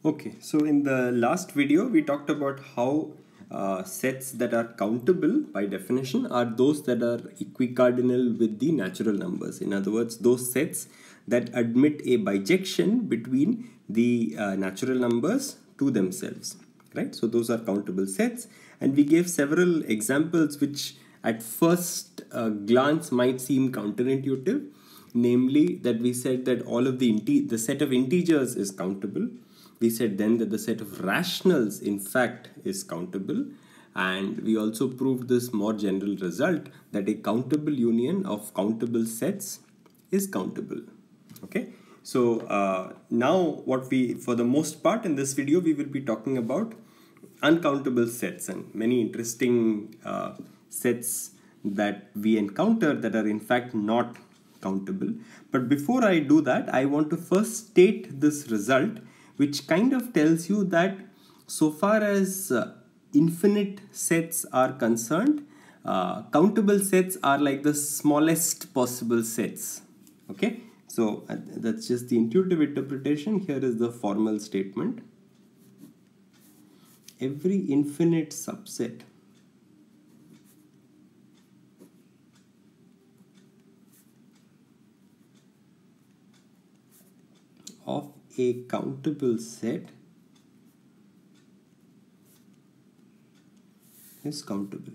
Okay, so in the last video, we talked about how sets that are countable by definition are those that are equicardinal with the natural numbers. In other words, those sets that admit a bijection between the natural numbers to themselves, right? So those are countable sets, and we gave several examples which at first glance might seem counterintuitive, namely that we said that all of the set of integers is countable. We said then that the set of rationals in fact is countable, and we also proved this more general result that a countable union of countable sets is countable. Okay, so now what we, for the most part in this video, we will be talking about uncountable sets and many interesting sets that we encounter that are in fact not countable. But before I do that, I want to first state this result, which kind of tells you that so far as infinite sets are concerned, countable sets are like the smallest possible sets. Okay, so that's just the intuitive interpretation. Here is the formal statement. Every infinite subset of a countable set is countable.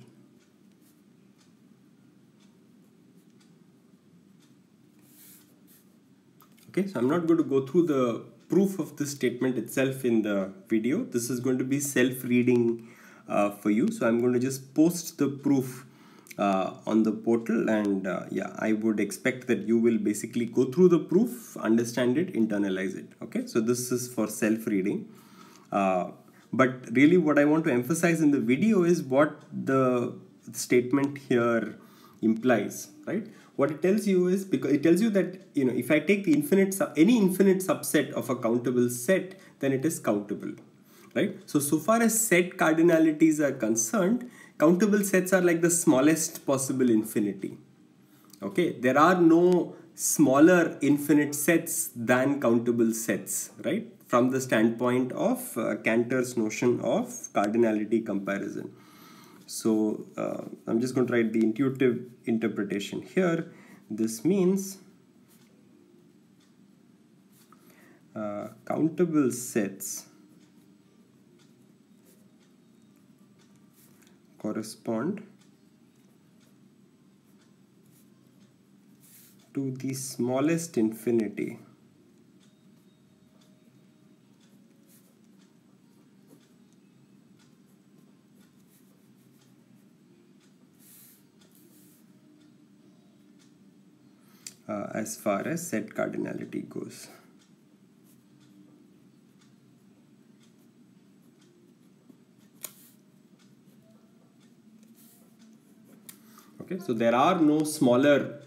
Okay, so I'm not going to go through the proof of this statement itself in the video. This is going to be self-reading for you. So I'm going to just post the proof on the portal, and yeah, I would expect that you will basically go through the proof, understand it, internalize it. Okay, so this is for self-reading. But really what I want to emphasize in the video is what the statement here implies, right? What it tells you is, because it tells you that, you know, if I take the any infinite subset of a countable set, then it is countable, right? So far as set cardinalities are concerned, countable sets are like the smallest possible infinity. Okay, there are no smaller infinite sets than countable sets, right? From the standpoint of Cantor's notion of cardinality comparison. So I'm just going to write the intuitive interpretation here. This means countable sets correspond to the smallest infinity as far as set cardinality goes. Okay, so there are no smaller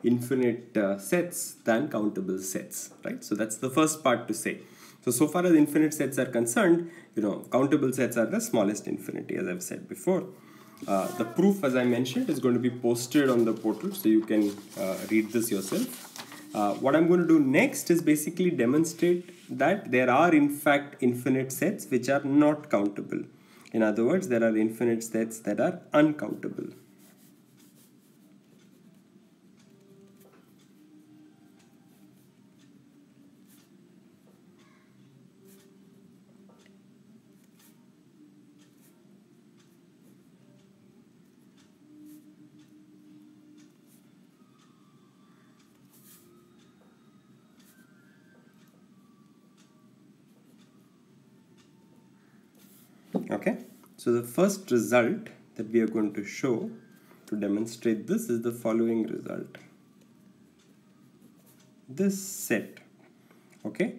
infinite sets than countable sets, right? So that's the first part to say. So far as infinite sets are concerned, you know, countable sets are the smallest infinity, as I've said before. The proof, as I mentioned, is going to be posted on the portal, so you can read this yourself. What I'm going to do next is basically demonstrate that there are in fact infinite sets which are not countable. In other words, there are infinite sets that are uncountable. Okay, so the first result that we are going to show to demonstrate this is the following result. This set, okay,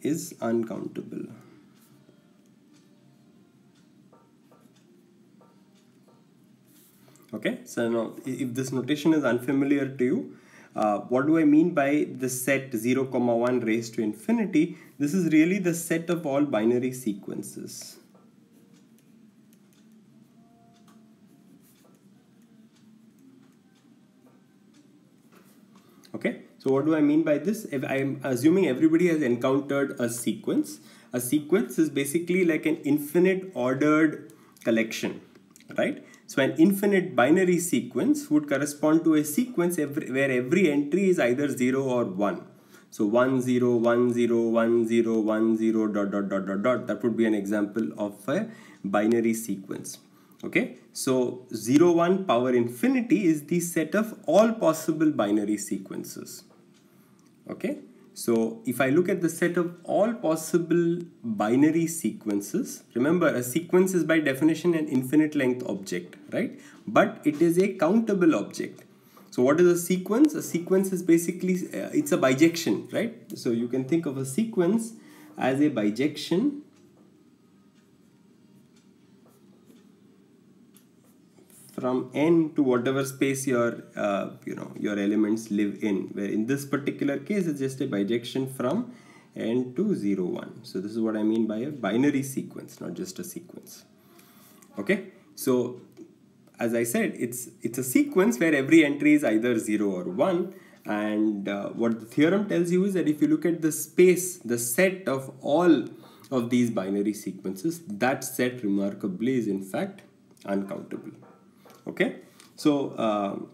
is uncountable. Okay, so now if this notation is unfamiliar to you, what do I mean by the set 0, 1 raised to infinity? This is really the set of all binary sequences. Okay, So what do I mean by this? If I'm assuming everybody has encountered a sequence is basically like an infinite ordered collection, right? So an infinite binary sequence would correspond to a sequence where every entry is either 0 or 1. So 1 0 1 0 1 0 1 0 dot dot dot dot dot. That would be an example of a binary sequence. Okay, so 0 1 power infinity is the set of all possible binary sequences. Okay, so if I look at the set of all possible binary sequences, remember a sequence is by definition an infinite length object, right? But it is a countable object. So what is a sequence? A sequence is basically, it's a bijection, right? So you can think of a sequence as a bijection from n to whatever space your your elements live in, where in this particular case it's just a bijection from n to 0 1. So this is what I mean by a binary sequence, not just a sequence. Okay, so as I said, it's a sequence where every entry is either 0 or 1, and what the theorem tells you is that if you look at the space, the set of all of these binary sequences, that set remarkably is in fact uncountable. Okay, so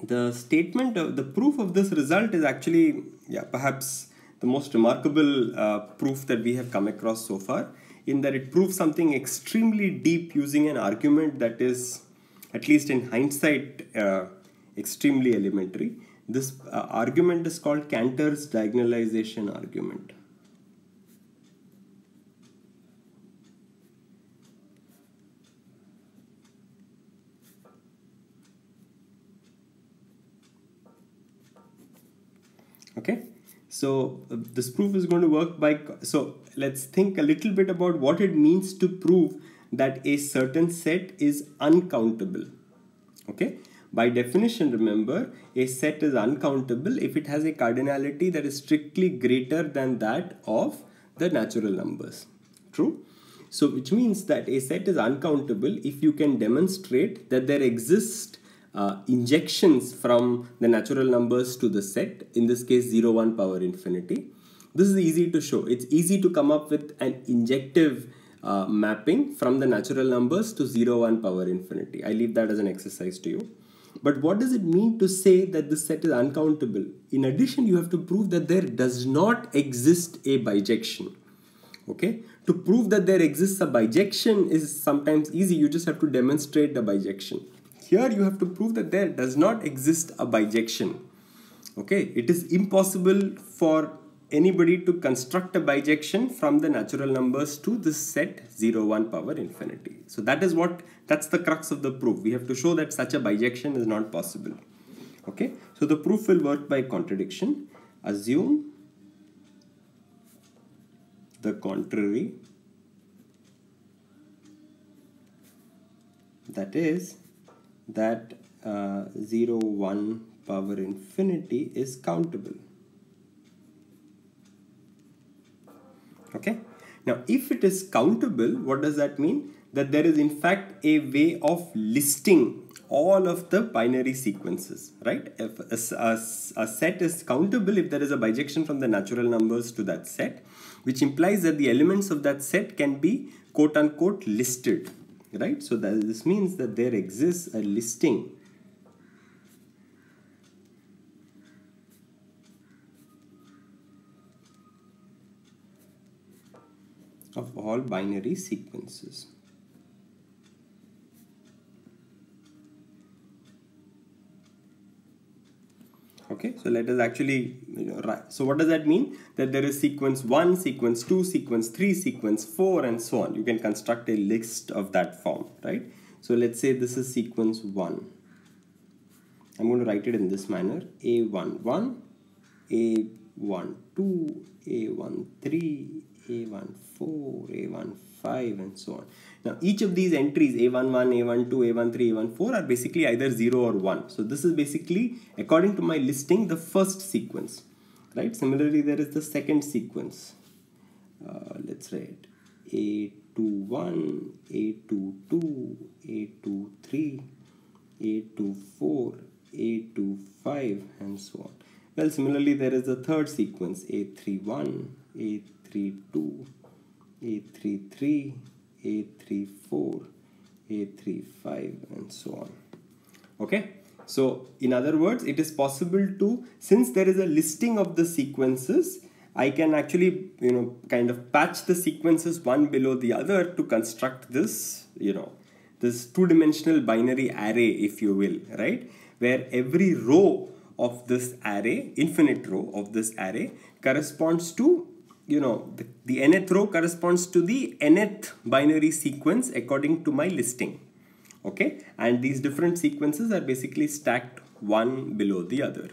the statement of the proof of this result is actually, perhaps the most remarkable proof that we have come across so far, in that it proves something extremely deep using an argument that is, at least in hindsight, extremely elementary. This argument is called Cantor's diagonalization argument. Okay, so this proof is going to work by, so let's think a little bit about what it means to prove that a certain set is uncountable. Okay, by definition, remember, a set is uncountable if it has a cardinality that is strictly greater than that of the natural numbers. True? So which means that a set is uncountable if you can demonstrate that there exist injections from the natural numbers to the set, in this case 0 1 power infinity. This is easy to show. It's easy to come up with an injective mapping from the natural numbers to 0 1 power infinity. I leave that as an exercise to you. But what does it mean to say that this set is uncountable? In addition, you have to prove that there does not exist a bijection. Okay, to prove that there exists a bijection is sometimes easy. You just have to demonstrate the bijection. Here you have to prove that there does not exist a bijection. Okay, it is impossible for anybody to construct a bijection from the natural numbers to this set 0 1 power infinity. So that's the crux of the proof. We have to show that such a bijection is not possible. Okay, so the proof will work by contradiction. Assume the contrary, that is that 0 1 power infinity is countable. Okay, now if it is countable, what does that mean? That there is in fact a way of listing all of the binary sequences, right? If a set is countable if there is a bijection from the natural numbers to that set, which implies that the elements of that set can be quote unquote listed, right? So this means that there exists a listing of all binary sequences. Okay, so let us actually, write. So what does that mean? That there is sequence 1, sequence 2, sequence 3, sequence 4, and so on. You can construct a list of that form, right? So let's say this is sequence 1. I'm going to write it in this manner: A11, A12, A13, A14, A15, and so on. Now each of these entries, A11, A12, A13, A14, are basically either 0 or 1. So this is basically, according to my listing, the first sequence, right? Similarly, there is the second sequence. Let's write A21, A22, A23, A24, A25, and so on. Well, similarly, there is a third sequence, A31, A32, A33, A34, A35, and so on. Okay, so in other words, it is possible to, since there is a listing of the sequences, I can actually, kind of patch the sequences one below the other to construct this, this two-dimensional binary array, if you will, right? Where every row of this array, infinite row of this array, corresponds to, the nth row corresponds to the nth binary sequence according to my listing. Okay, and these different sequences are basically stacked one below the other.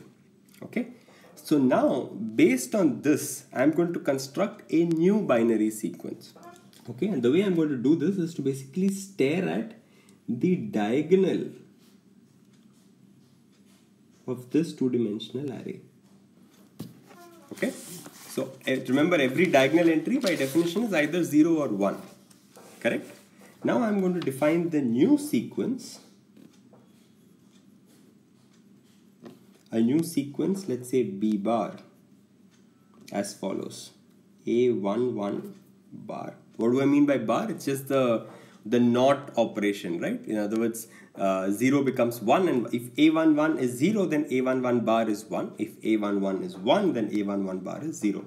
Okay, so now based on this, I'm going to construct a new binary sequence. Okay, and the way I'm going to do this is to basically stare at the diagonal of this two-dimensional array. Okay, so remember, every diagonal entry by definition is either 0 or 1, correct? Now I'm going to define the new sequence. A new sequence, let's say B bar, as follows. A11 bar. What do I mean by bar? It's just the not operation, right? In other words, 0 becomes 1, and if A11 is 0, then A11 bar is 1. If A11 is 1, then A11 bar is 0.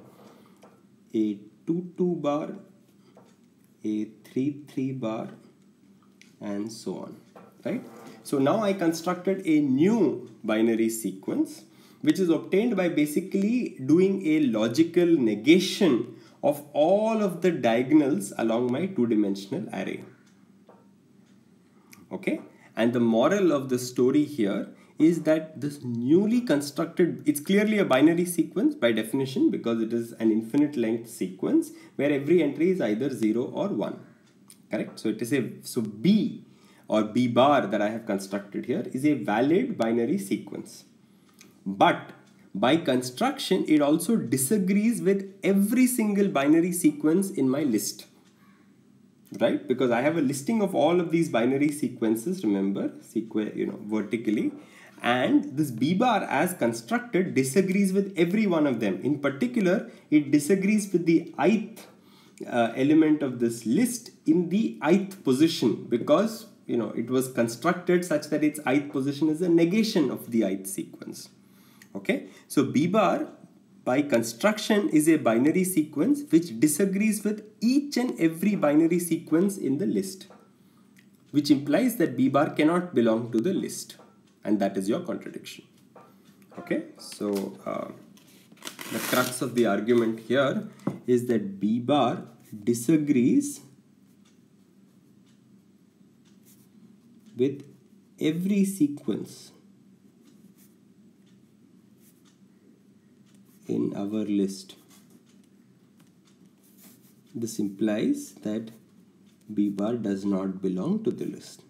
A22 bar, A33 bar, and so on, right? So now I constructed a new binary sequence, which is obtained by basically doing a logical negation of all of the diagonals along my two-dimensional array. Okay, and the moral of the story here is that this newly constructed, it's clearly a binary sequence by definition because it is an infinite length sequence where every entry is either 0 or 1. Correct? So it is so B or B bar that I have constructed here is a valid binary sequence. But by construction, it also disagrees with every single binary sequence in my list. Right? Because I have a listing of all of these binary sequences, remember, vertically. And this B bar as constructed disagrees with every one of them. In particular, it disagrees with the ith element of this list in the ith position because it was constructed such that its ith position is a negation of the ith sequence. Okay, so B bar by construction is a binary sequence which disagrees with each and every binary sequence in the list, which implies that B bar cannot belong to the list, and that is your contradiction. Okay, so the crux of the argument here is that B bar disagrees with every sequence in our list. This implies that B bar does not belong to the list.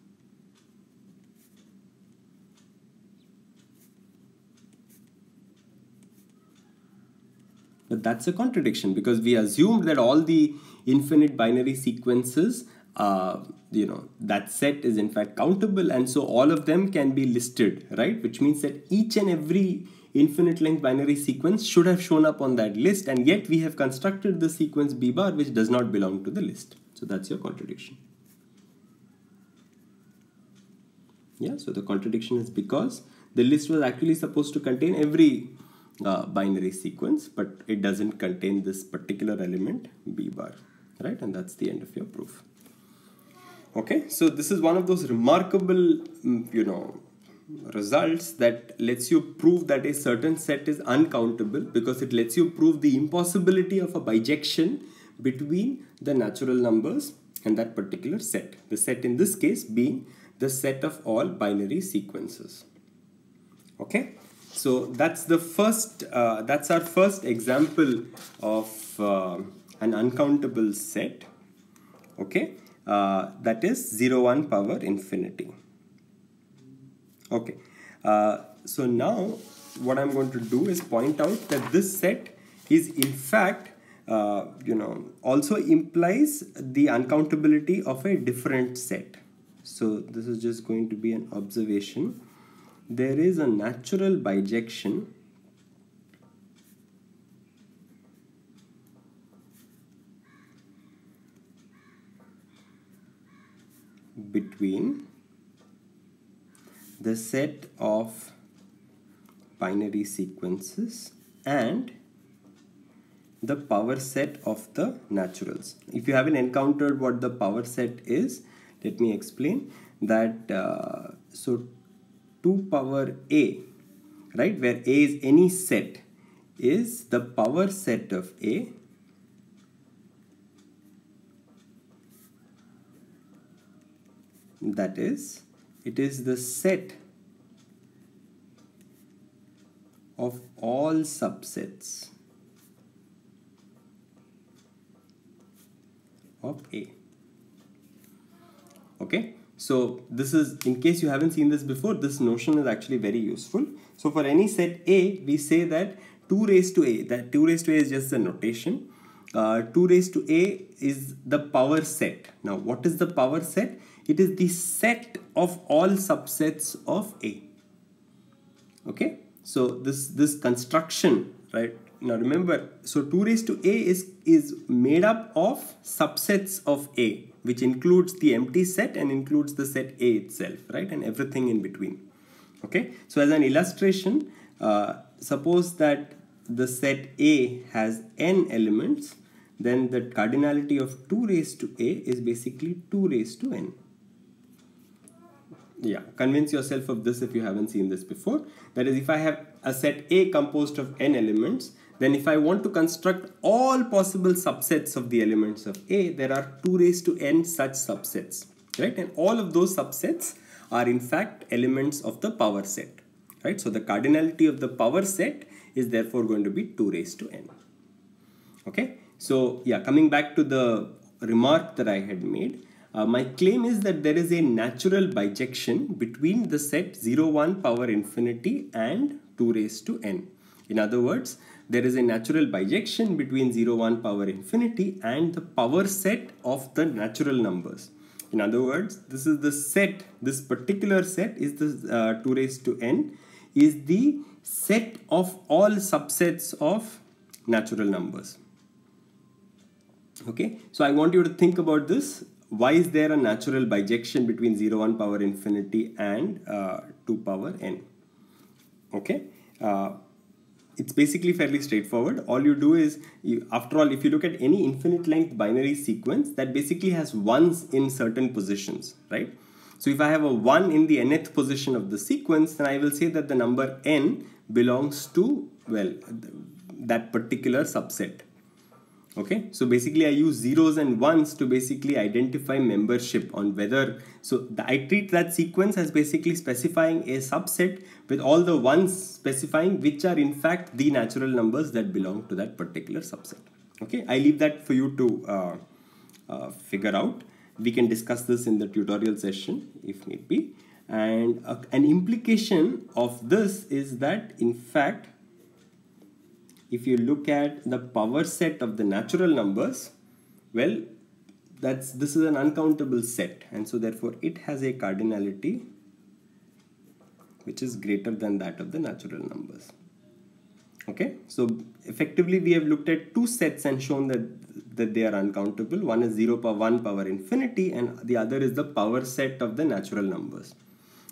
But that's a contradiction because we assumed that all the infinite binary sequences, that set is in fact countable, and so all of them can be listed, right? Which means that each and every infinite length binary sequence should have shown up on that list, and yet we have constructed the sequence B bar which does not belong to the list. So that's your contradiction. Yeah, so the contradiction is because the list was actually supposed to contain every binary sequence, but it doesn't contain this particular element B bar, right? And that's the end of your proof. Okay, so this is one of those remarkable, results that lets you prove that a certain set is uncountable because it lets you prove the impossibility of a bijection between the natural numbers and that particular set. The set in this case being the set of all binary sequences. Okay, so that's the first, that's our first example of an uncountable set. Okay, that is 0, 1 power infinity. Okay, so now what I'm going to do is point out that this set is in fact, also implies the uncountability of a different set. So this is just going to be an observation. There is a natural bijection between the set of binary sequences and the power set of the naturals. If you haven't encountered what the power set is, let me explain that. So 2 power a, right, where a is any set, is the power set of a that is, it is the set of all subsets of A. Okay, so this is, in case you haven't seen this before, this notion is actually very useful. So for any set A, we say that 2 raised to A, that 2 raised to A is just the notation. 2 raised to A is the power set. Now what is the power set? It is the set of all subsets of A. Okay, so this construction, right? Now remember, so 2 raised to A is made up of subsets of A, which includes the empty set and includes the set A itself, right? And everything in between. Okay, so as an illustration, suppose that the set A has n elements, then the cardinality of 2 raised to A is basically 2 raised to n. Yeah, convince yourself of this if you haven't seen this before. That is, if I have a set A composed of n elements, then if I want to construct all possible subsets of the elements of A, there are 2 raised to n such subsets, right? And all of those subsets are in fact elements of the power set, right? So the cardinality of the power set is therefore going to be 2 raised to n. Okay, so yeah, coming back to the remark that I had made, my claim is that there is a natural bijection between the set 0, 1 power infinity and 2 raised to n. In other words, there is a natural bijection between 0, 1 power infinity and the power set of the natural numbers. In other words, this is the set, this particular set is the 2 raised to n is the set of all subsets of natural numbers. Okay, so I want you to think about this. Why is there a natural bijection between 0, 1 power infinity and 2 power n? Okay, it's basically fairly straightforward. All you do is, after all, if you look at any infinite length binary sequence, that basically has ones in certain positions, right? So if I have a 1 in the nth position of the sequence, then I will say that the number n belongs to, well, that particular subset. Okay, so basically I use zeros and ones to basically identify membership on whether, so I treat that sequence as basically specifying a subset with all the ones specifying which are in fact the natural numbers that belong to that particular subset. Okay, I leave that for you to figure out. We can discuss this in the tutorial session if need be. And an implication of this is that in fact, if you look at the power set of the natural numbers, well, this is an uncountable set, and so therefore it has a cardinality which is greater than that of the natural numbers. Okay, so effectively we have looked at two sets and shown that they are uncountable. One is 0 power 1 power infinity and the other is the power set of the natural numbers.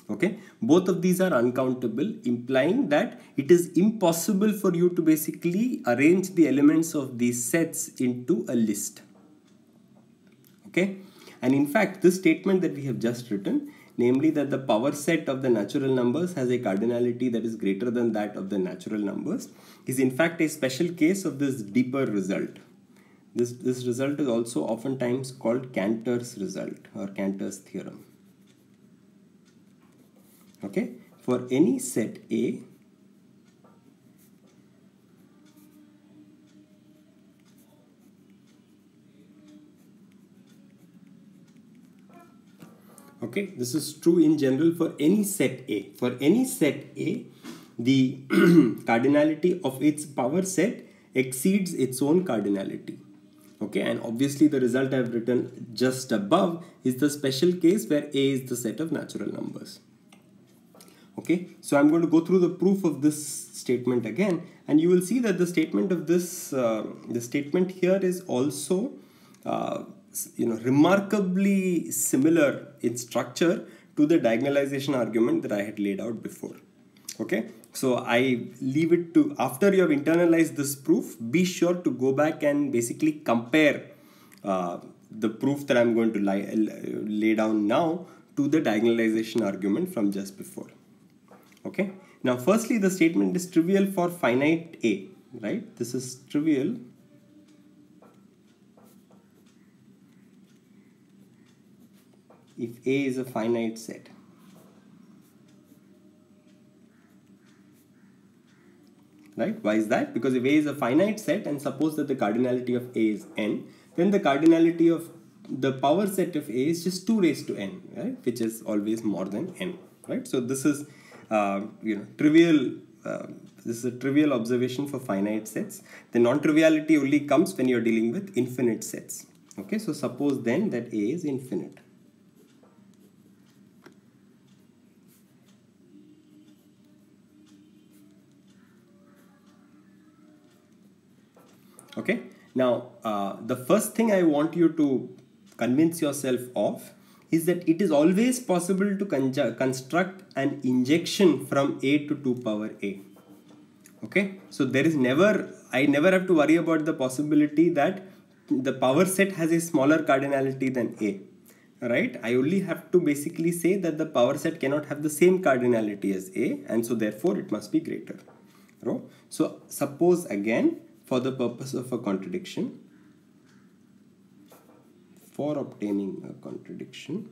Okay, both of these are uncountable, implying that it is impossible for you to basically arrange the elements of these sets into a list. Okay, and in fact this statement that we have just written, namely that the power set of the natural numbers has a cardinality that is greater than that of the natural numbers, is in fact a special case of this deeper result. This result is also oftentimes called Cantor's result or Cantor's theorem. Okay, for any set A, okay, this is true in general for any set A. For any set A, the cardinality of its power set exceeds its own cardinality. Okay, and obviously the result I have written just above is the special case where A is the set of natural numbers. Okay, so I'm going to go through the proof of this statement again, and you will see that the statement of this, the statement here is also remarkably similar in structure to the diagonalization argument that I had laid out before. Okay, so I leave it to, after you have internalized this proof, be sure to go back and basically compare the proof that I'm going to lay down now to the diagonalization argument from just before. Okay, now firstly, the statement is trivial for finite A, right? This is trivial if A is a finite set. Right? Why is that? Because if A is a finite set, and suppose that the cardinality of A is n, then the cardinality of the power set of A is just 2 raised to n, right? Which is always more than n, right? So this is trivial. This is a trivial observation for finite sets. The non-triviality only comes when you're dealing with infinite sets. Okay, so suppose then that A is infinite. Okay, now the first thing I want you to convince yourself of is that it is always possible to construct an injection from A to 2 power A. Okay, so there is I never have to worry about the possibility that the power set has a smaller cardinality than A. Right, I only have to basically say that the power set cannot have the same cardinality as A, and so therefore it must be greater. So suppose again, for the purpose of a contradiction, for obtaining a contradiction,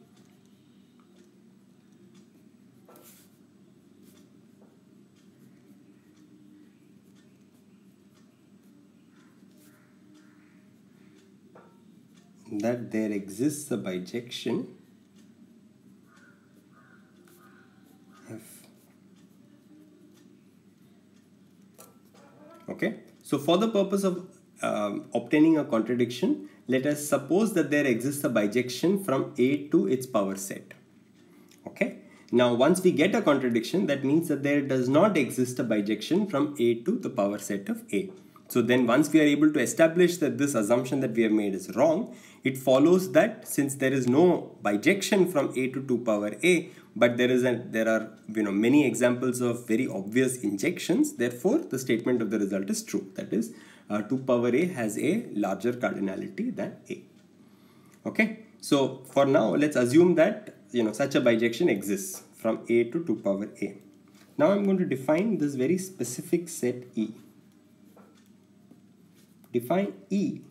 that there exists a bijection F. Okay, so for the purpose of obtaining a contradiction, let us suppose that there exists a bijection from A to its power set. Okay, now once we get a contradiction, that means that there does not exist a bijection from A to the power set of A. So then once we are able to establish that this assumption that we have made is wrong, it follows that since there is no bijection from A to 2 power A, but there are many examples of very obvious injections, therefore the statement of the result is true. That is, 2 power A has a larger cardinality than A. Okay, so for now let's assume that such a bijection exists from A to 2 power A. Now I'm going to define this very specific set E. Define E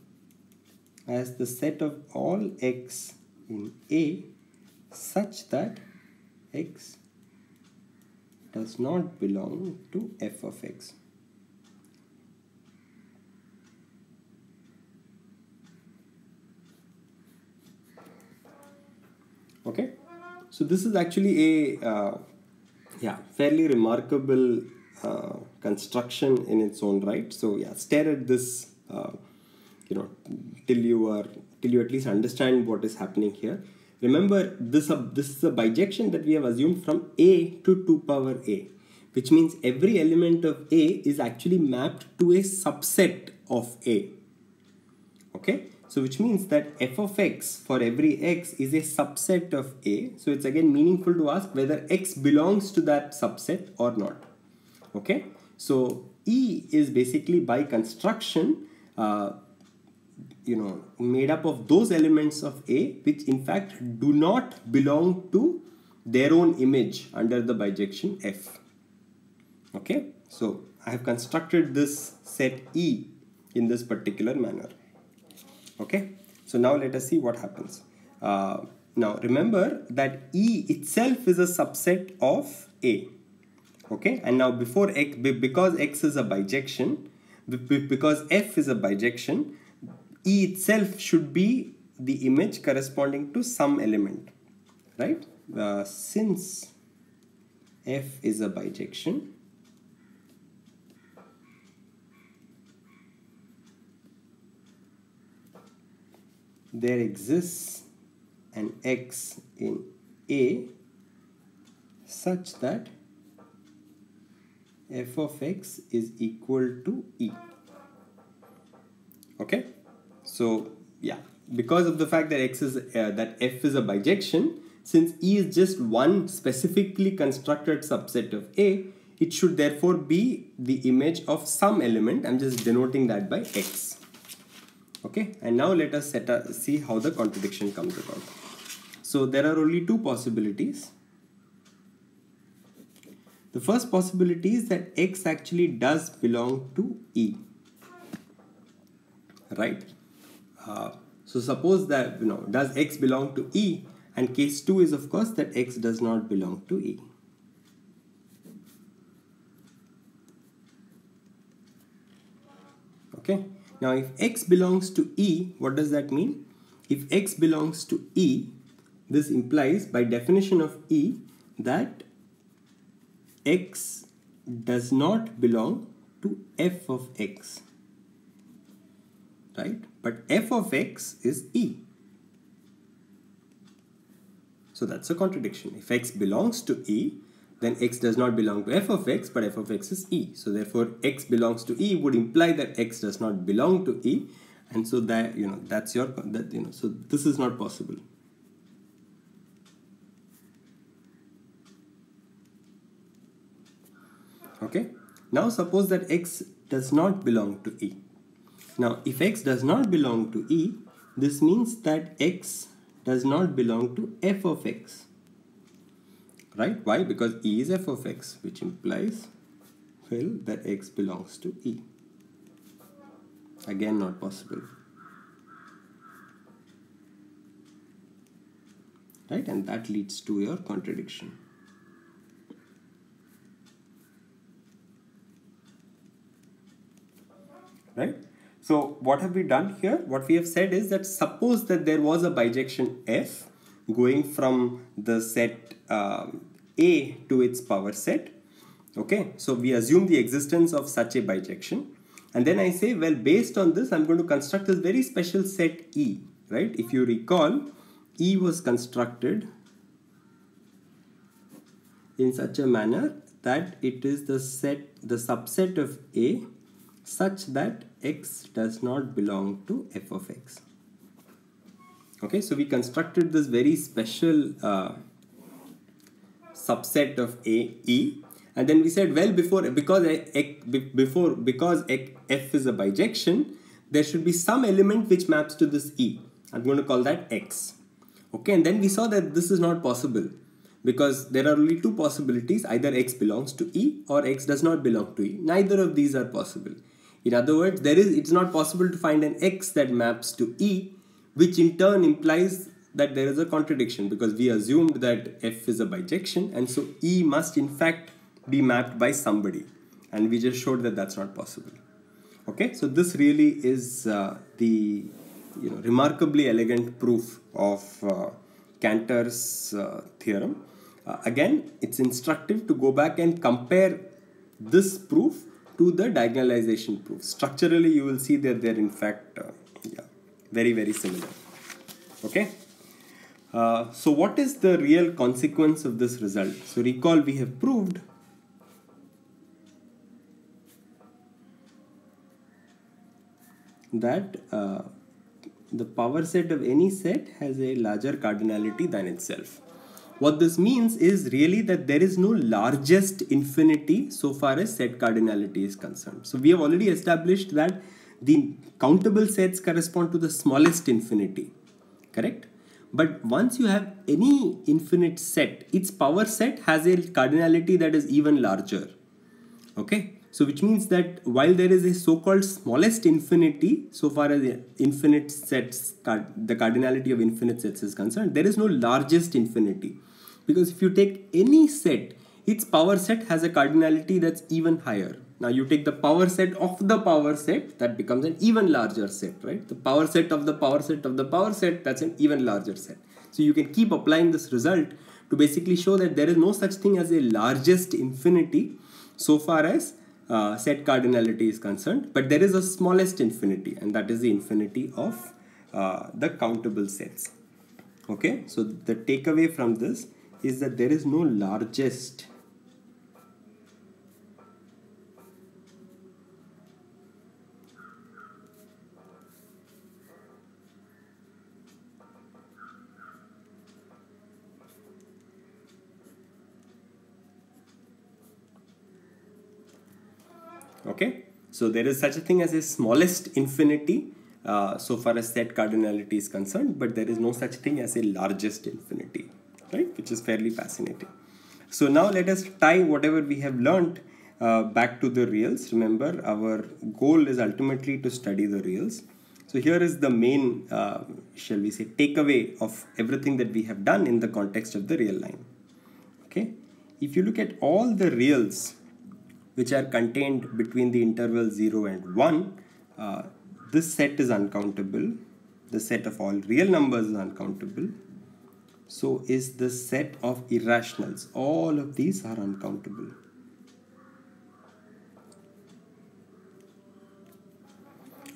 as the set of all x in A such that x does not belong to f of x. Okay, so this is actually a fairly remarkable construction in its own right. So yeah, stare at this till you at least understand what is happening here. Remember, this is a bijection that we have assumed from A to 2 power A, which means every element of A is actually mapped to a subset of A. Okay, so which means that f of x for every x is a subset of A. So it's again meaningful to ask whether x belongs to that subset or not. Okay, so E is basically by construction made up of those elements of A which in fact do not belong to their own image under the bijection F. Okay, so I have constructed this set E in this particular manner. Okay, so now let us see what happens. Now remember that E itself is a subset of A. Okay, and now before x, because x is a bijection, because F is a bijection, E itself should be the image corresponding to some element, right? Since F is a bijection, there exists an x in A such that f of x is equal to E. Okay, so yeah, because of the fact that x is that f is a bijection, since E is just one specifically constructed subset of A, it should therefore be the image of some element. I'm just denoting that by x. Okay, and now let us see how the contradiction comes about. So there are only two possibilities. The first possibility is that x actually does belong to E, right? So suppose that, does x belong to E, and case 2 is of course that x does not belong to E. Okay, now if x belongs to E, what does that mean? If x belongs to E, this implies by definition of E that x does not belong to f of x, right? But f of x is E. So that's a contradiction. If x belongs to E, then x does not belong to f of x, but f of x is E. So therefore x belongs to E would imply that x does not belong to E, and so that so this is not possible. Okay, now suppose that x does not belong to E. Now if x does not belong to E, this means that x does not belong to f of x, right? Why? Because E is f of x, which implies, well, that x belongs to E. Again, not possible, right? And that leads to your contradiction. Right? So what have we done here? What we have said is that suppose that there was a bijection f going from the set A to its power set. Okay, so we assume the existence of such a bijection, and then I say, well, based on this I'm going to construct this very special set E, right? If you recall, E was constructed in such a manner that it is the subset of A such that x does not belong to f of x. Okay, so we constructed this very special subset of A, E, and then we said, well, because f is a bijection, there should be some element which maps to this E. I'm going to call that x. Okay, and then we saw that this is not possible, because there are only two possibilities: either x belongs to E or x does not belong to E. Neither of these are possible. In other words, it's not possible to find an x that maps to E, which in turn implies that there is a contradiction, because we assumed that f is a bijection, and so E must in fact be mapped by somebody, and we just showed that that's not possible. Okay, so this really is the remarkably elegant proof of Cantor's theorem. Again, it's instructive to go back and compare this proof to the diagonalization proof. Structurally, you will see that they're in fact very, very similar. Okay. So what is the real consequence of this result? So recall, we have proved that the power set of any set has a larger cardinality than itself. What this means is really that there is no largest infinity so far as set cardinality is concerned. So we have already established that the countable sets correspond to the smallest infinity, correct? But once you have any infinite set, its power set has a cardinality that is even larger. Okay, so which means that while there is a so-called smallest infinity so far as the infinite sets, the cardinality of infinite sets is concerned, there is no largest infinity. Because if you take any set, its power set has a cardinality that's even higher. Now you take the power set of the power set, that becomes an even larger set, right? The power set of the power set of the power set, that's an even larger set. So you can keep applying this result to basically show that there is no such thing as a largest infinity so far as set cardinality is concerned, but there is a smallest infinity, and that is the infinity of the countable sets. Okay, so the takeaway from this is that there is no largest Okay, so there is such a thing as a smallest infinity so far as set cardinality is concerned, but there is no such thing as a largest infinity, right? Which is fairly fascinating. So now let us tie whatever we have learned back to the reals. Remember, our goal is ultimately to study the reals. So here is the main, shall we say, takeaway of everything that we have done in the context of the real line. Okay, if you look at all the reals which are contained between the interval 0 and 1, this set is uncountable. The set of all real numbers is uncountable. So is the set of irrationals. All of these are uncountable.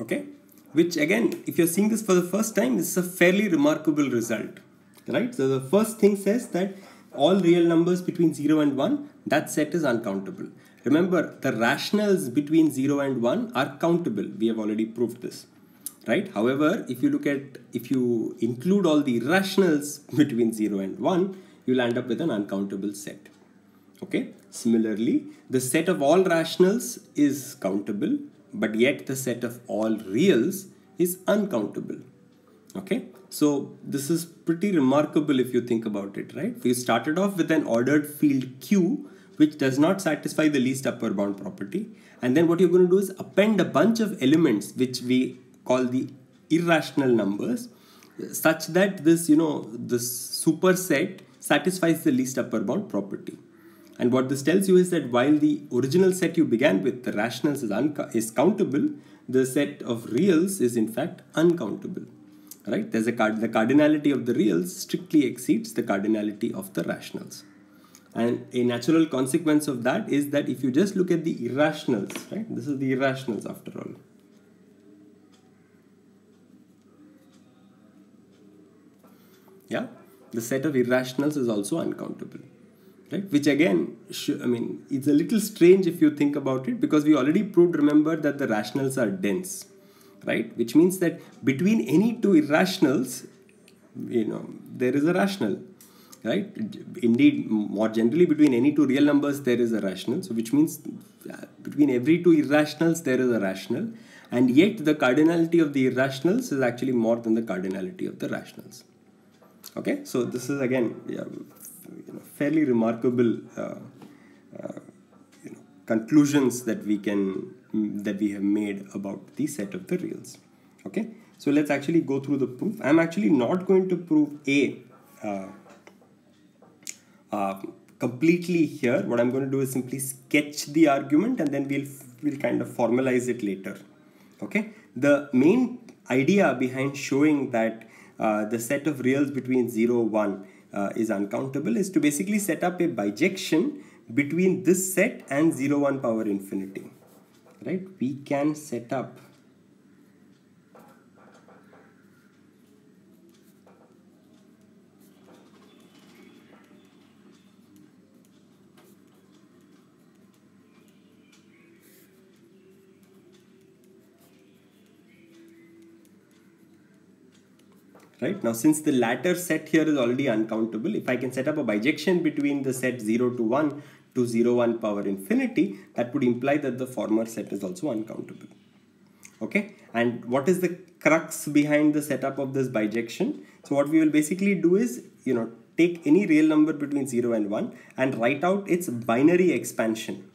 Okay, which again, if you're seeing this for the first time, this is a fairly remarkable result, right? So the first thing says that all real numbers between 0 and 1, that set is uncountable. Remember, the rationals between 0 and 1 are countable. We have already proved this, right? However, if you include all the irrationals between 0 and 1, you'll end up with an uncountable set. Okay. Similarly, the set of all rationals is countable, but yet the set of all reals is uncountable. Okay. So this is pretty remarkable if you think about it, right? We started off with an ordered field Q, which does not satisfy the least upper bound property. And then what you're going to do is append a bunch of elements, which we call the irrational numbers, such that this, this superset satisfies the least upper bound property. And what this tells you is that while the original set you began with, the rationals is countable, the set of reals is in fact uncountable. Right? The cardinality of the reals strictly exceeds the cardinality of the rationals. And a natural consequence of that is that if you just look at the irrationals, right? This is the irrationals after all. Yeah, the set of irrationals is also uncountable, right? Which again, it's a little strange if you think about it, because we already proved, remember, that the rationals are dense, right? Which means that between any two irrationals, there is a rational, right? Indeed, more generally, between any two real numbers, there is a rational. So which means between every two irrationals, there is a rational. And yet the cardinality of the irrationals is actually more than the cardinality of the rationals. Okay, so this is again fairly remarkable conclusions that we have made about the set of the reals. Okay, so let's actually go through the proof. I'm actually not going to prove A completely here. What I'm going to do is simply sketch the argument, and then we'll kind of formalize it later. Okay, the main idea behind showing that the set of reals between 0, 1 is uncountable is to basically set up a bijection between this set and 0, 1 power infinity. Right? We can set up right? Now, since the latter set here is already uncountable, if I can set up a bijection between the set 0 to 1 to 0, 1 power infinity, that would imply that the former set is also uncountable. Okay, and what is the crux behind the setup of this bijection? So what we will basically do is, take any real number between 0 and 1 and write out its binary expansion.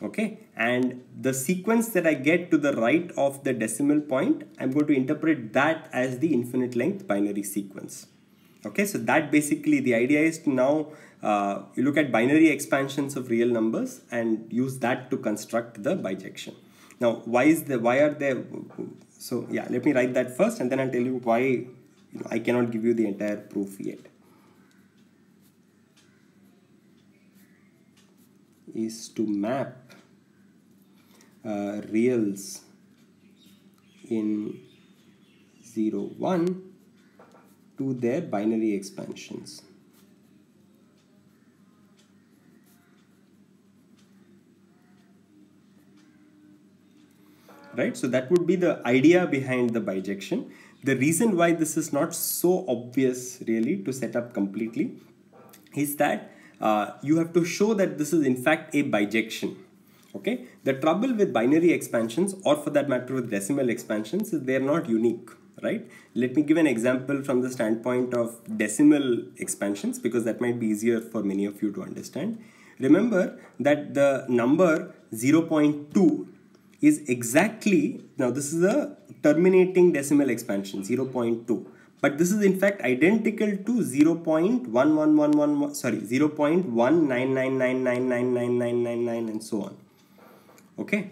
Okay, and the sequence that I get to the right of the decimal point, I'm going to interpret that as the infinite length binary sequence. Okay, so that basically, the idea is to now you look at binary expansions of real numbers and use that to construct the bijection. Now, why are there? So yeah, let me write that first, and then I'll tell you why I cannot give you the entire proof yet. Is to map reals in 0, 1 to their binary expansions. Right, so that would be the idea behind the bijection. The reason why this is not so obvious really to set up completely is that you have to show that this is in fact a bijection. Okay, the trouble with binary expansions, or for that matter with decimal expansions, is they are not unique, right? Let me give an example from the standpoint of decimal expansions, because that might be easier for many of you to understand. Remember that the number 0.2 is exactly, now this is a terminating decimal expansion, 0.2. But this is in fact identical to 0.1111, sorry, 0.199999999 and so on. Okay,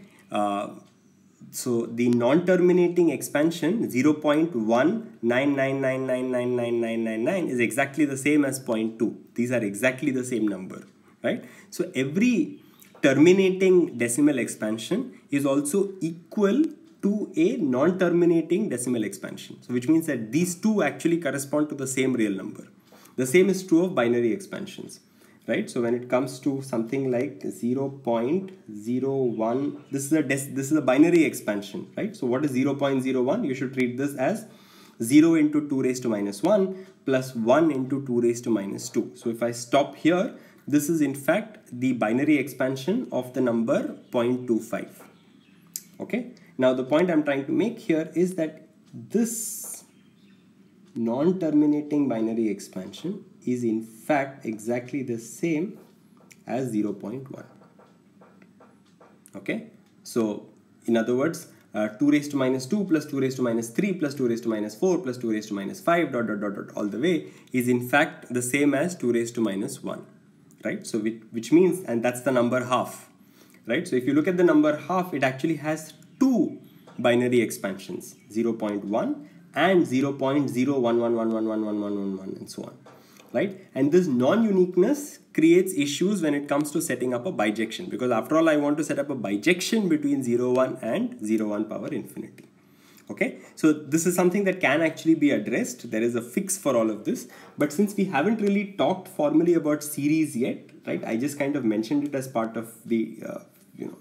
so the non-terminating expansion 0.199999999 is exactly the same as 0.2. These are exactly the same number, right? So every terminating decimal expansion is also equal to a non-terminating decimal expansion. So which means that these two actually correspond to the same real number. The same is true of binary expansions, right? So when it comes to something like 0.01, this is a binary expansion, right? So what is 0.01? You should treat this as 0 into 2 raised to minus 1 plus 1 into 2 raised to minus 2. So if I stop here, this is in fact the binary expansion of the number 0.25. Okay. Now the point I'm trying to make here is that this non-terminating binary expansion is in fact exactly the same as 0.1. Okay. So in other words, 2 raised to minus 2 plus 2 raised to minus 3 plus 2 raised to minus 4 plus 2 raised to minus 5 dot dot dot dot all the way is in fact the same as 2 raised to minus 1. Right? So which means, and that's the number half, right? So if you look at the number half, it actually has two binary expansions, 0.1 and 0.0111111111 and so on, right? And this non-uniqueness creates issues when it comes to setting up a bijection, because after all, I want to set up a bijection between 0,1 and 0,1 power infinity. Okay, so this is something that can actually be addressed. There is a fix for all of this, but since we haven't really talked formally about series yet, right? I just kind of mentioned it as part of the,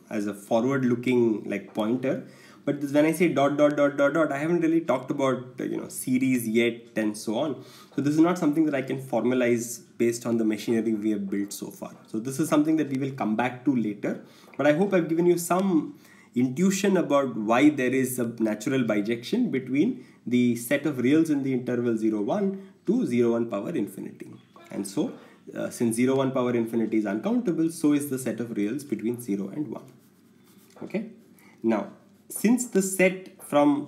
as a forward-looking like pointer. But this, when I say dot dot dot dot dot, I haven't really talked about series yet and so on. So this is not something that I can formalize based on the machinery we have built so far. So this is something that we will come back to later. But I hope I've given you some intuition about why there is a natural bijection between the set of reals in the interval 0, 1 to 0, 1 power infinity. And so since 0, 1 power infinity is uncountable, so is the set of reals between 0 and 1. Okay. Now, since the set from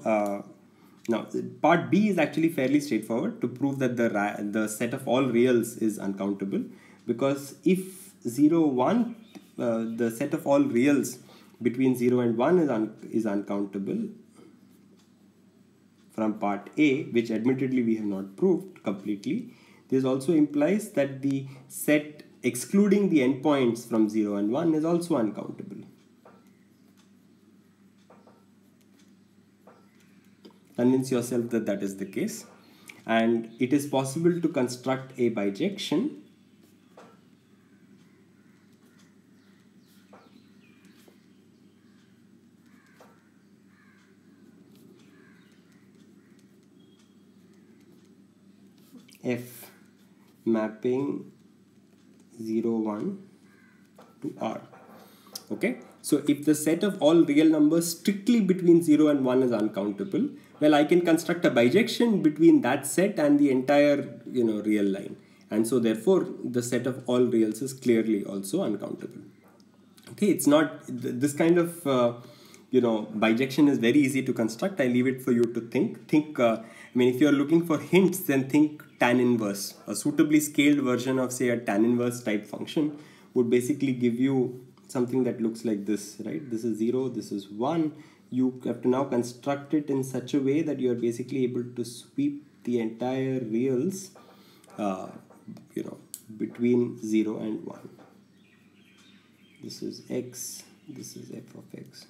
now part B is actually fairly straightforward to prove that the set of all reals is uncountable, because if 0, 1, the set of all reals between 0 and 1 is uncountable from part A, which admittedly we have not proved completely. This also implies that the set excluding the endpoints from 0 and 1 is also uncountable. Convince yourself that that is the case, and it is possible to construct a bijection F mapping 0, 1 to R. Okay, so if the set of all real numbers strictly between 0 and 1 is uncountable, well, I can construct a bijection between that set and the entire real line, and so therefore the set of all reals is clearly also uncountable. Okay, it's not this kind of bijection is very easy to construct. I leave it for you to think. I mean, if you are looking for hints, then think tan inverse. A suitably scaled version of, say, a tan inverse type function would basically give you something that looks like this, right? This is 0, this is 1. You have to now construct it in such a way that you are basically able to sweep the entire reals, between 0 and 1. This is x, this is f of x.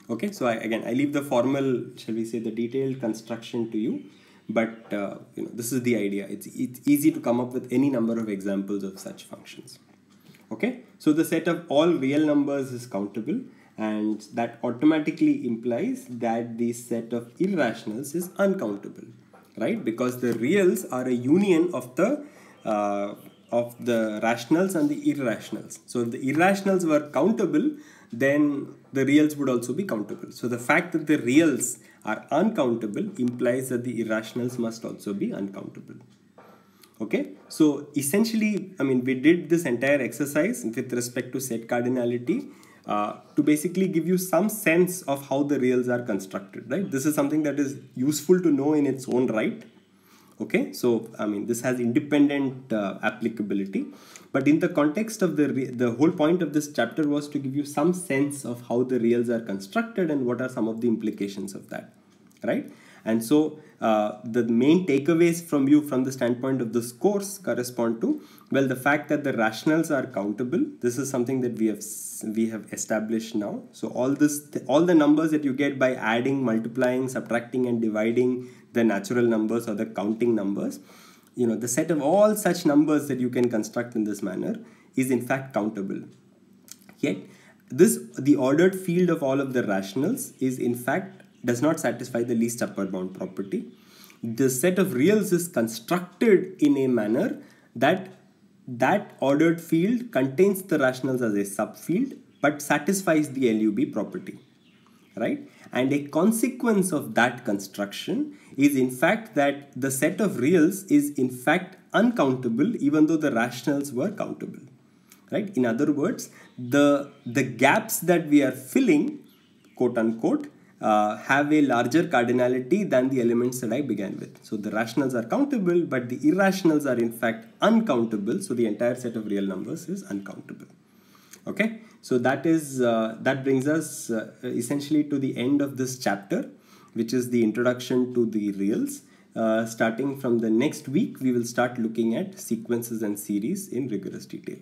Okay, so I leave the formal, shall we say, the detailed construction to you, but this is the idea. It's easy to come up with any number of examples of such functions. Okay, so the set of all real numbers is countable, and that automatically implies that the set of irrationals is uncountable, right? Because the reals are a union of the rationals and the irrationals. So if the irrationals were countable, then the reals would also be countable. So the fact that the reals are uncountable implies that the irrationals must also be uncountable. Okay, so essentially, I mean, we did this entire exercise with respect to set cardinality to basically give you some sense of how the reals are constructed, right? This is something that is useful to know in its own right. Okay, so I mean, this has independent applicability, but in the context of the whole point of this chapter was to give you some sense of how the reals are constructed and what are some of the implications of that, right? And so the main takeaways from you from the standpoint of this course correspond to, well, the fact that the rationals are countable. This is something that we have established now. So all the numbers that you get by adding, multiplying, subtracting and dividing the natural numbers or the counting numbers, you know, the set of all such numbers that you can construct in this manner is in fact countable. Yet the ordered field of all of the rationals is in fact does not satisfy the least upper bound property. The set of reals is constructed in a manner that ordered field contains the rationals as a subfield but satisfies the LUB property, right? And a consequence of that construction is in fact that the set of reals is in fact uncountable even though the rationals were countable, right? In other words, the gaps that we are filling, quote unquote, have a larger cardinality than the elements that I began with. So the rationals are countable, but the irrationals are in fact uncountable. So the entire set of real numbers is uncountable. Okay, so that brings us essentially to the end of this chapter, which is the introduction to the reals. Starting from the next week, we will start looking at sequences and series in rigorous detail.